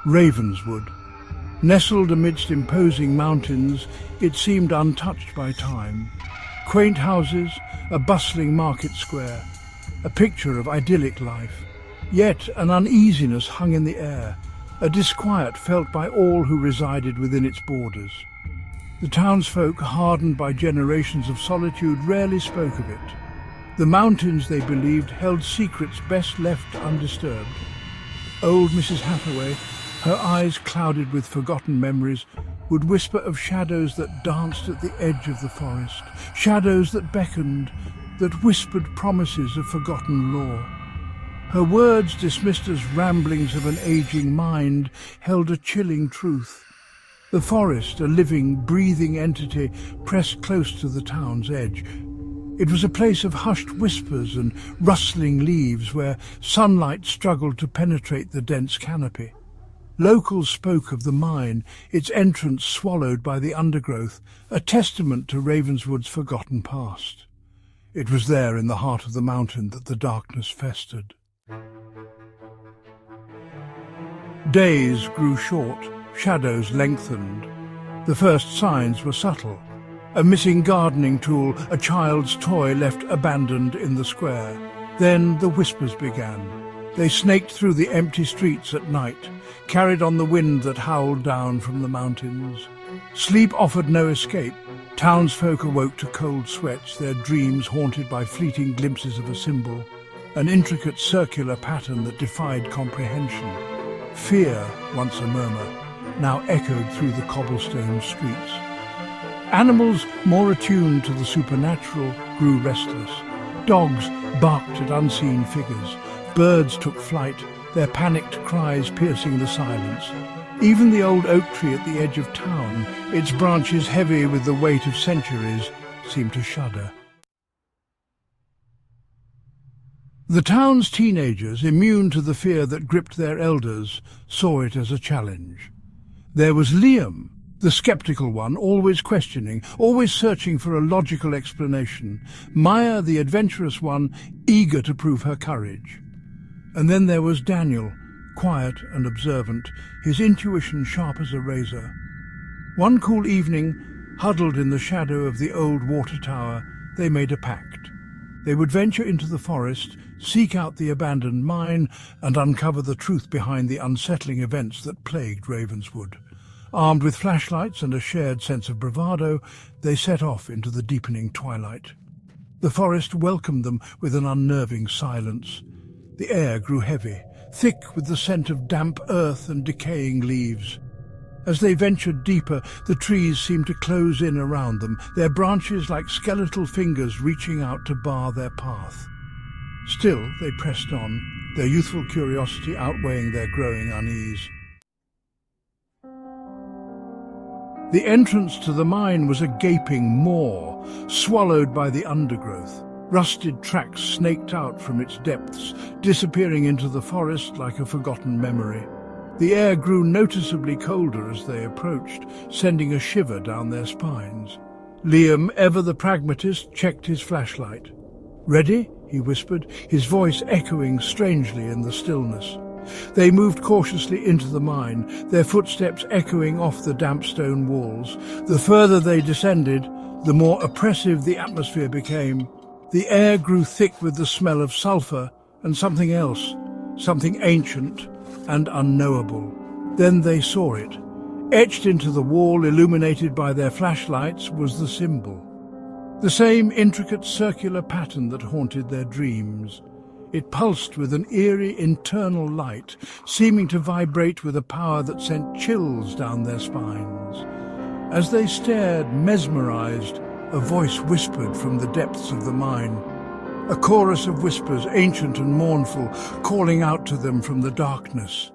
Ravenswood. Nestled amidst imposing mountains, it seemed untouched by time. Quaint houses, a bustling market square, a picture of idyllic life. Yet an uneasiness hung in the air, a disquiet felt by all who resided within its borders. The townsfolk, hardened by generations of solitude, rarely spoke of it. The mountains, they believed, held secrets best left undisturbed. Old Mrs. Hathaway, her eyes clouded with forgotten memories, would whisper of shadows that danced at the edge of the forest, shadows that beckoned, that whispered promises of forgotten lore. Her words, dismissed as ramblings of an aging mind, held a chilling truth. The forest, a living, breathing entity, pressed close to the town's edge. It was a place of hushed whispers and rustling leaves where sunlight struggled to penetrate the dense canopy. Locals spoke of the mine, its entrance swallowed by the undergrowth, a testament to Ravenswood's forgotten past. It was there in the heart of the mountain that the darkness festered. Days grew short, shadows lengthened. The first signs were subtle. A missing gardening tool, a child's toy left abandoned in the square. Then the whispers began. They snaked through the empty streets at night, carried on the wind that howled down from the mountains. Sleep offered no escape. Townsfolk awoke to cold sweats, their dreams haunted by fleeting glimpses of a symbol, an intricate circular pattern that defied comprehension. Fear, once a murmur, now echoed through the cobblestone streets. Animals more attuned to the supernatural grew restless. Dogs barked at unseen figures. Birds took flight, their panicked cries piercing the silence. Even the old oak tree at the edge of town, its branches heavy with the weight of centuries, seemed to shudder. The town's teenagers, immune to the fear that gripped their elders, saw it as a challenge. There was Liam, the skeptical one, always questioning, always searching for a logical explanation. Maya, the adventurous one, eager to prove her courage. And then there was Daniel, quiet and observant, his intuition sharp as a razor. One cool evening, huddled in the shadow of the old water tower, they made a pact. They would venture into the forest, seek out the abandoned mine, and uncover the truth behind the unsettling events that plagued Ravenswood. Armed with flashlights and a shared sense of bravado, they set off into the deepening twilight. The forest welcomed them with an unnerving silence. The air grew heavy, thick with the scent of damp earth and decaying leaves. As they ventured deeper, the trees seemed to close in around them, their branches like skeletal fingers reaching out to bar their path. Still, they pressed on, their youthful curiosity outweighing their growing unease. The entrance to the mine was a gaping maw, swallowed by the undergrowth. Rusted tracks snaked out from its depths, disappearing into the forest like a forgotten memory. The air grew noticeably colder as they approached, sending a shiver down their spines. Liam, ever the pragmatist, checked his flashlight. "Ready?" he whispered, his voice echoing strangely in the stillness. They moved cautiously into the mine, their footsteps echoing off the damp stone walls. The further they descended, the more oppressive the atmosphere became. The air grew thick with the smell of sulphur and something else, something ancient and unknowable. Then they saw it. Etched into the wall, illuminated by their flashlights, was the symbol. The same intricate circular pattern that haunted their dreams. It pulsed with an eerie internal light, seeming to vibrate with a power that sent chills down their spines. As they stared, mesmerized, a voice whispered from the depths of the mine. A chorus of whispers, ancient and mournful, calling out to them from the darkness.